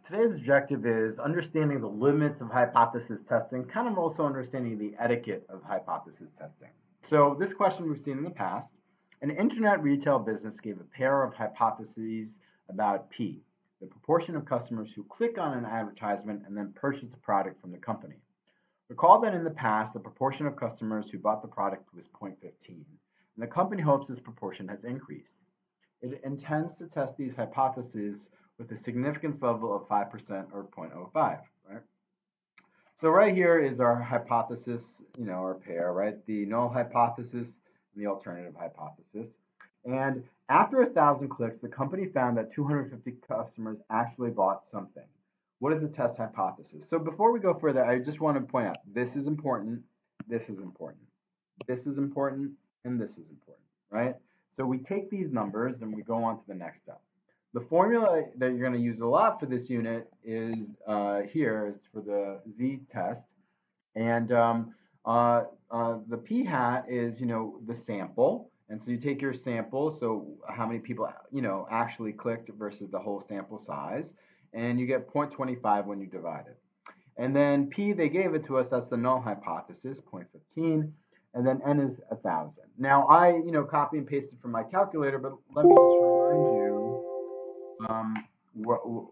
Today's objective is understanding the limits of hypothesis testing, kind of also understanding the etiquette of hypothesis testing. So this question we've seen in the past. An internet retail business gave a pair of hypotheses about P, the proportion of customers who click on an advertisement and then purchase a product from the company. Recall that in the past, the proportion of customers who bought the product was 0.15, and the company hopes this proportion has increased. It intends to test these hypotheses with a significance level of 5% or 0.05, right? So right here is our hypothesis, our pair, right? The null hypothesis and the alternative hypothesis. And after 1,000 clicks, the company found that 250 customers actually bought something. What is the test hypothesis? So before we go further, I just want to point out, this is important, this is important, this is important, and this is important, right? So we take these numbers and we go on to the next step. The formula that you're going to use a lot for this unit is here. It's for the Z test. And the p hat is, the sample. And so you take your sample, so how many people, actually clicked versus the whole sample size. And you get 0.25 when you divide it. And then P, they gave it to us, that's the null hypothesis, 0.15. And then N is 1,000. Now I, copy and pasted from my calculator, but let me just remind you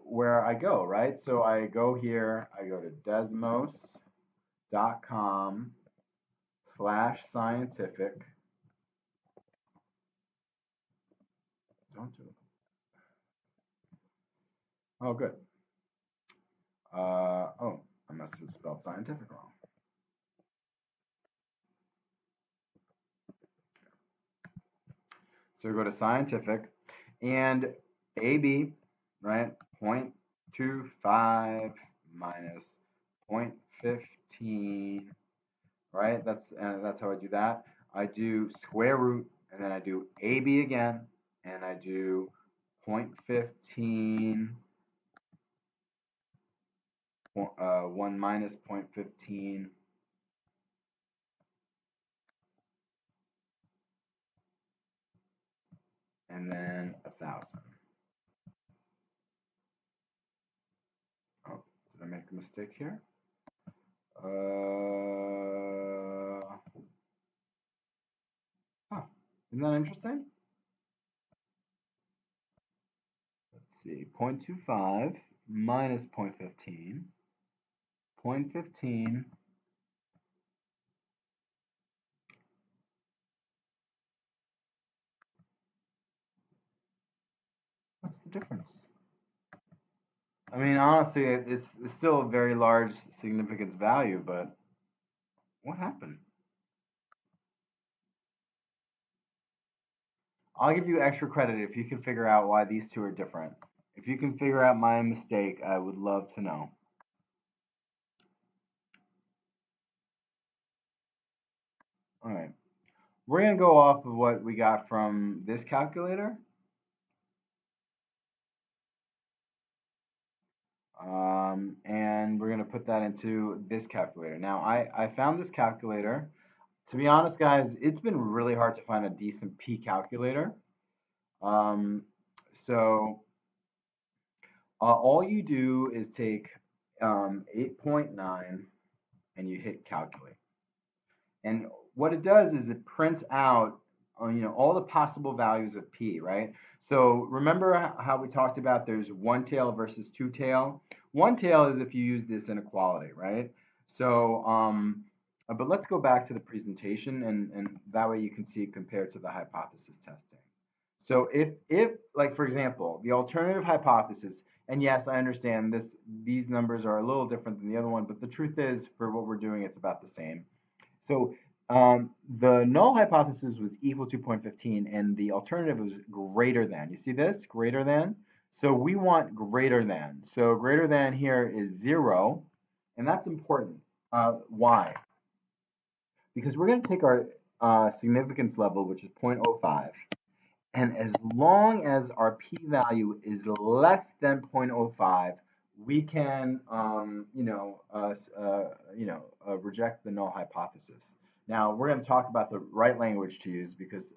where I go, right? So I go here, I go to desmos.com/scientific. Don't do it. Oh, good. Oh, I must have spelled scientific wrong. So we go to scientific and AB, right? 0.25 minus 0.15, right? That's how I do that. I do square root, and then I do AB again, and I do 0.15, 1 minus 0.15, and then 1,000. Oh, did I make a mistake here? Isn't that interesting? Let's see, 0.25 minus 0.15, 0.15 what's the difference? I mean, honestly, it's still a very large significance value, but what happened? I'll give you extra credit if you can figure out why these two are different. If you can figure out my mistake, I would love to know. All right. We're going to go off of what we got from this calculator. And we're going to put that into this calculator. Now, I found this calculator. To be honest, guys, it's been really hard to find a decent P calculator. So all you do is take 8.9 and you hit calculate. And what it does is it prints out all the possible values of P, right? So remember how we talked about there's one tail versus two tail? One tail is if you use this inequality, right? So, but let's go back to the presentation and that way you can see it compared to the hypothesis testing. So if like, for example, the alternative hypothesis, and yes, I understand these numbers are a little different than the other one, but the truth is for what we're doing, it's about the same. So the null hypothesis was equal to 0.15 and the alternative was greater than. You see this? Greater than. So we want greater than. So greater than here is 0, and that's important. Why? Because we're going to take our significance level, which is 0.05, and as long as our p-value is less than 0.05, we can, reject the null hypothesis. Now, we're going to talk about the right language to use because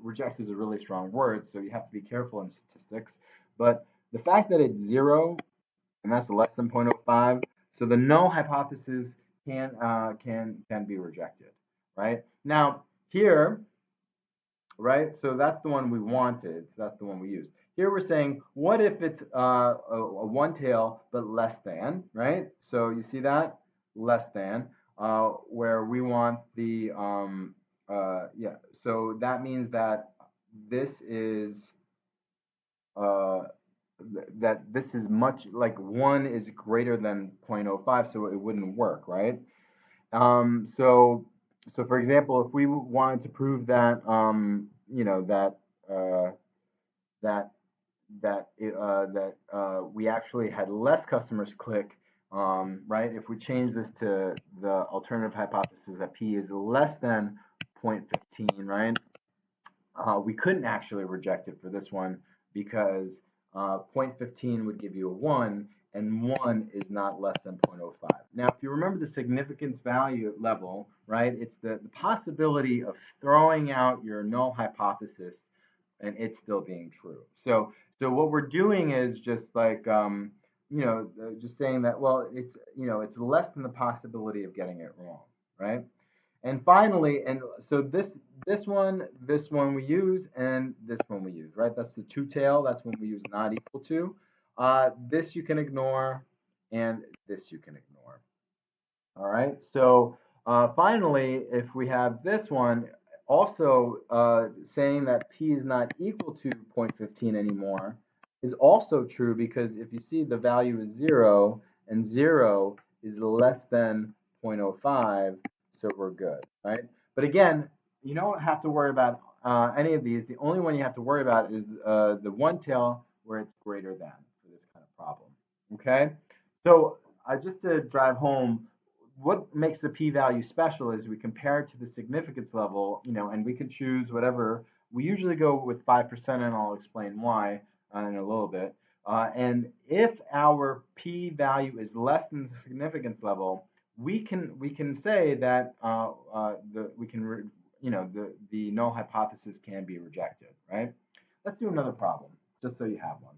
reject is a really strong word, so you have to be careful in statistics. But the fact that it's 0 and that's less than 0.05. So the null hypothesis can be rejected, right? Now here, right? So that's the one we wanted. So that's the one we used. Here we're saying, what if it's a one tail but less than, right? So you see that less than, where we want the yeah. So that means that this is uh, that this is much like one is greater than 0.05, so it wouldn't work, right? Um, so, so for example, if we wanted to prove that, you know, uh, that we actually had less customers click, right? If we change this to the alternative hypothesis that p is less than 0.15, right? We couldn't actually reject it for this one because 0.15 would give you a 1, and 1 is not less than 0.05. Now, if you remember the significance value level, right, it's the possibility of throwing out your null hypothesis and it still being true. So what we're doing is just like, just saying that, well, it's less than the possibility of getting it wrong, right? And finally, and so this one we use, and this one we use, right? That's the two tail. That's when we use not equal to. This you can ignore, and this you can ignore. All right. So finally, if we have this one, also saying that p is not equal to 0.15 anymore is also true because if you see the value is 0 and 0 is less than 0.05, so we're good, right? But again, you don't have to worry about any of these. The only one you have to worry about is the one tail where it's greater than for this kind of problem. Okay. So just to drive home, what makes the p-value special is we compare it to the significance level, and we can choose whatever. We usually go with 5%, and I'll explain why in a little bit. And if our p-value is less than the significance level, we can say that the null hypothesis can be rejected, right? Let's do another problem, just so you have one.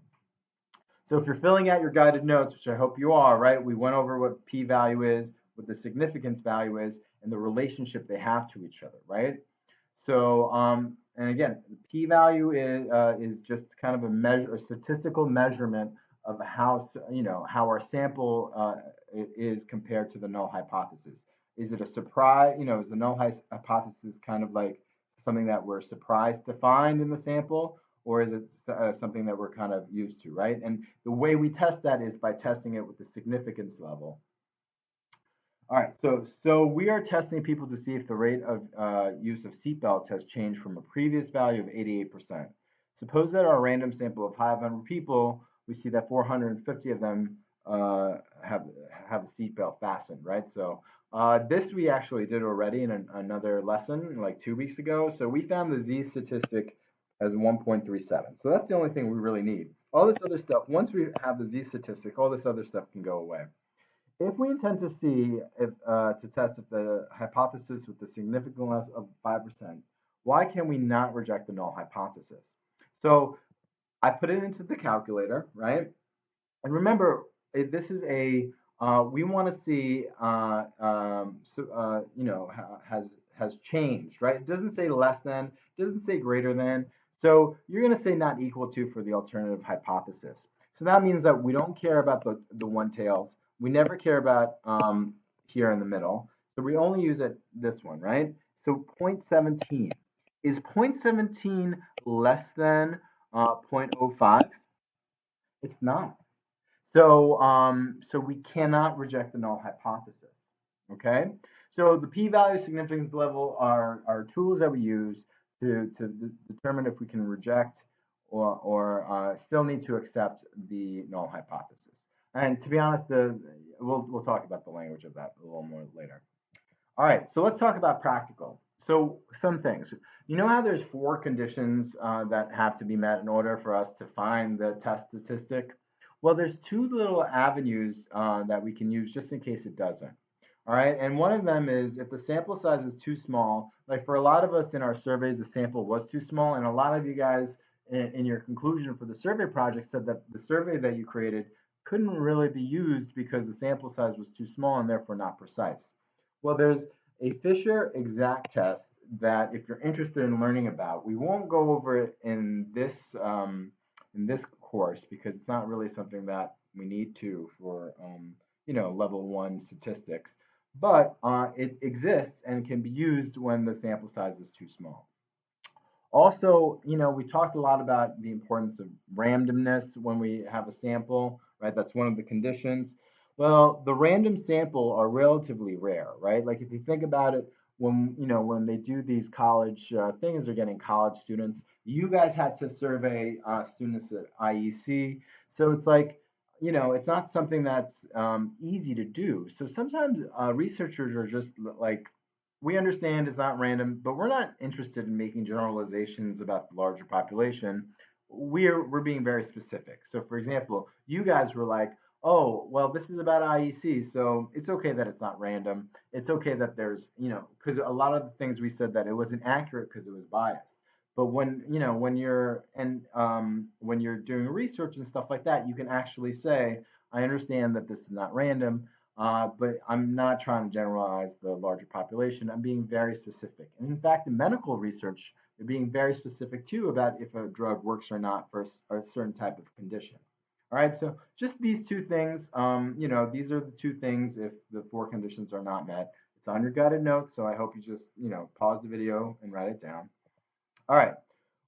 So if you're filling out your guided notes, which I hope you are, right? We went over what p-value is, what the significance value is, and the relationship they have to each other, right? So, and again, the p-value is just kind of a statistical measurement of how our sample is compared to the null hypothesis. Is it a surprise? Is the null hypothesis kind of like something that we're surprised to find in the sample, or is it something that we're kind of used to, right? And the way we test that is by testing it with the significance level. All right, so we are testing people to see if the rate of use of seatbelts has changed from a previous value of 88%. Suppose that our random sample of 500 people, we see that 450 of them have a seatbelt fastened, right? So this we actually did already in another lesson like 2 weeks ago. So we found the Z statistic as 1.37. So that's the only thing we really need. All this other stuff, once we have the Z statistic, all this other stuff can go away. If we intend to see if to test if the hypothesis with the significant less of 5%, why can we not reject the null hypothesis? So I put it into the calculator, right? And remember, this is we want to see has changed, right? It doesn't say less than, it doesn't say greater than. So you're going to say not equal to for the alternative hypothesis. So that means that we don't care about the one tails. We never care about here in the middle. So we only use this one, right? So 0.17. Is 0.17 less than 0.05? It's not. So we cannot reject the null hypothesis. Okay. So the p-value significance level are tools that we use to determine if we can reject or still need to accept the null hypothesis. And to be honest, we'll talk about the language of that a little more later. All right, so let's talk about practical. So some things. You know how there's 4 conditions that have to be met in order for us to find the test statistic? Well, there's 2 little avenues that we can use just in case it doesn't. All right, and one of them is if the sample size is too small, like for a lot of us in our surveys, the sample was too small, and a lot of you guys in your conclusion for the survey project said that the survey that you created couldn't really be used because the sample size was too small and therefore not precise. Well, there's a Fisher exact test that if you're interested in learning about, we won't go over it in this course because it's not really something that we need to for level 1 statistics, but it exists and can be used when the sample size is too small. Also, we talked a lot about the importance of randomness when we have a sample, right? That's one of the conditions. Well, the random sample are relatively rare, right? Like if you think about it, when they do these college things, they're getting college students. You guys had to survey students at IEC, so it's like, it's not something that's easy to do. So sometimes researchers are just like, we understand it's not random, but we're not interested in making generalizations about the larger population. We're being very specific. So for example, you guys were like, oh, well, this is about IEC, so it's okay that it's not random. It's okay that there's, because a lot of the things we said that it wasn't accurate because it was biased. But when you're doing research and stuff like that, you can actually say, I understand that this is not random, but I'm not trying to generalize the larger population. I'm being very specific. And in fact, in medical research, they're being very specific too about if a drug works or not for a certain type of condition. All right, so just these two things, these are the two things if the 4 conditions are not met. It's on your guided notes, so I hope you just, pause the video and write it down. All right.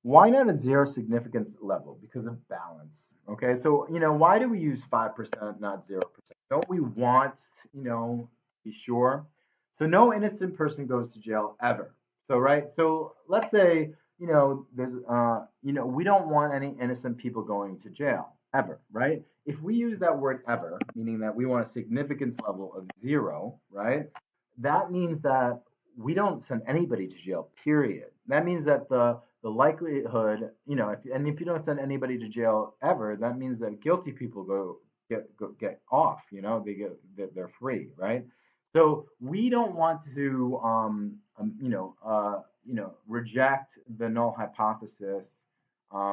Why not a zero significance level? Because of balance. Okay, so why do we use 5%, not 0%? Don't we want, to be sure? So no innocent person goes to jail ever. So right, so let's say, there's we don't want any innocent people going to jail ever, right? If we use that word ever, meaning that we want a significance level of 0, right? That means that we don't send anybody to jail, period. That means that the likelihood, if you don't send anybody to jail ever, that means that guilty people get off, they're free, right? So we don't want to reject the null hypothesis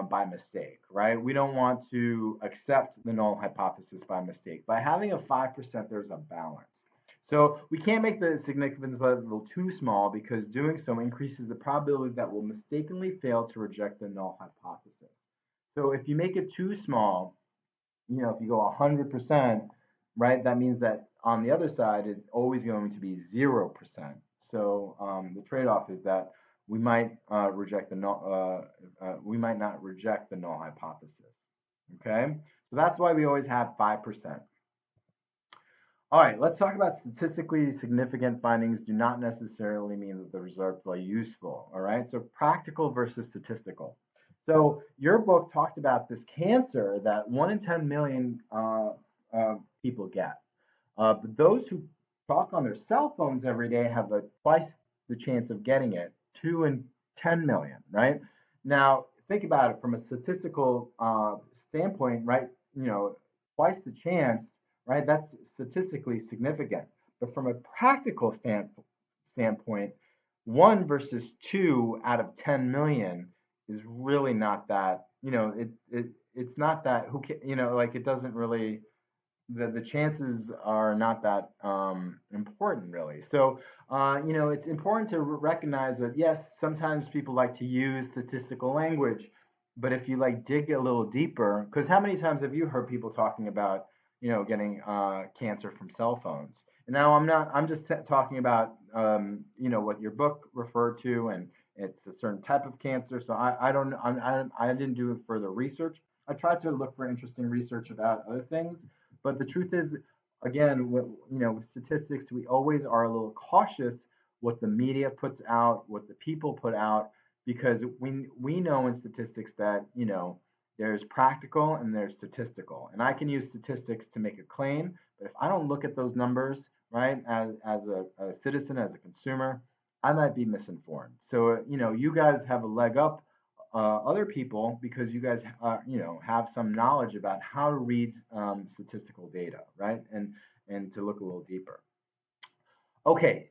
by mistake, right? We don't want to accept the null hypothesis by mistake. By having a 5%, there's a balance. So we can't make the significance level too small because doing so increases the probability that we'll mistakenly fail to reject the null hypothesis. So if you make it too small, if you go 100%, right, that means that on the other side is always going to be 0%. So the trade-off is that we might we might not reject the null hypothesis. Okay, so that's why we always have 5%. All right, let's talk about statistically significant findings do not necessarily mean that the results are useful. All right, so practical versus statistical. So your book talked about this cancer that 1 in 10 million people get. But those who talk on their cell phones every day have twice the chance of getting it, 2 in 10 million, right? Now, think about it from a statistical standpoint, right? Twice the chance, right? That's statistically significant. But from a practical standpoint, 1 versus 2 out of 10 million is really not that, it's not that, like it doesn't really, the chances are not that important really. So, it's important to recognize that yes, sometimes people like to use statistical language, but if you like dig a little deeper, because how many times have you heard people talking about, getting cancer from cell phones? And now I'm just talking about, what your book referred to, and it's a certain type of cancer. So I don't, I didn't do further research. I tried to look for interesting research about other things, but the truth is, again, with statistics, we always are a little cautious what the media puts out, what the people put out, because we know in statistics that, there's practical and there's statistical. And I can use statistics to make a claim, but if I don't look at those numbers, right, as a citizen, as a consumer, I might be misinformed. So, you guys have a leg up other people because you guys have some knowledge about how to read statistical data, right? And to look a little deeper. Okay,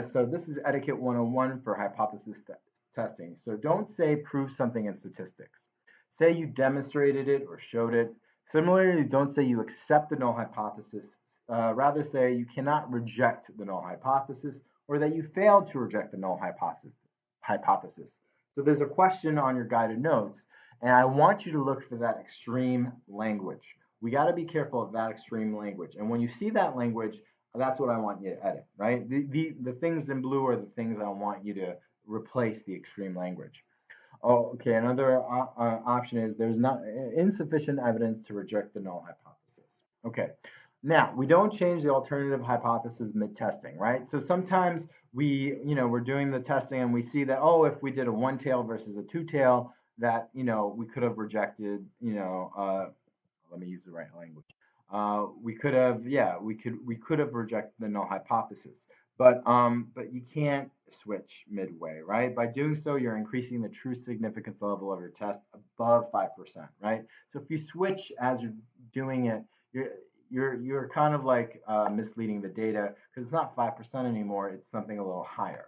so this is etiquette 101 for hypothesis testing. So don't say prove something in statistics. Say you demonstrated it or showed it. Similarly, don't say you accept the null hypothesis. Rather say you cannot reject the null hypothesis or that you failed to reject the null hypothesis. So there's a question on your guided notes, and I want you to look for that extreme language. We got to be careful of that extreme language. And when you see that language, that's what I want you to edit, right? The things in blue are the things I want you to replace the extreme language. Oh, okay. Another option is there's not insufficient evidence to reject the null hypothesis. Okay. Now, we don't change the alternative hypothesis mid-testing, right? So sometimes we're doing the testing and we see that, oh, if we did a one tail versus a two tail, that, we could have rejected, let me use the right language. We could have, yeah, we could have rejected the null hypothesis, but you can't switch midway, right? By doing so, you're increasing the true significance level of your test above 5%, right? So if you switch as you're doing it, you're kind of like misleading the data because it's not 5% anymore; it's something a little higher.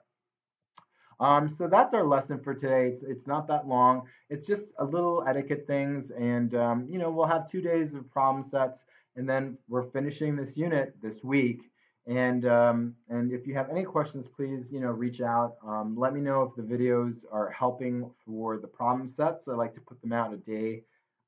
So that's our lesson for today. It's not that long. It's just a little etiquette things, and we'll have 2 days of problem sets, and then we're finishing this unit this week. And if you have any questions, please reach out. Let me know if the videos are helping for the problem sets. I like to put them out a day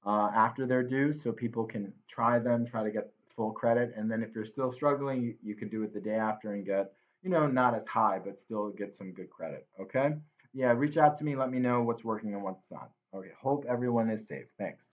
after they're due, so people can try them, try to get full credit. And then if you're still struggling, you can do it the day after and get not as high, but still get some good credit. Okay. Yeah. Reach out to me. Let me know what's working and what's not. Okay. Hope everyone is safe. Thanks.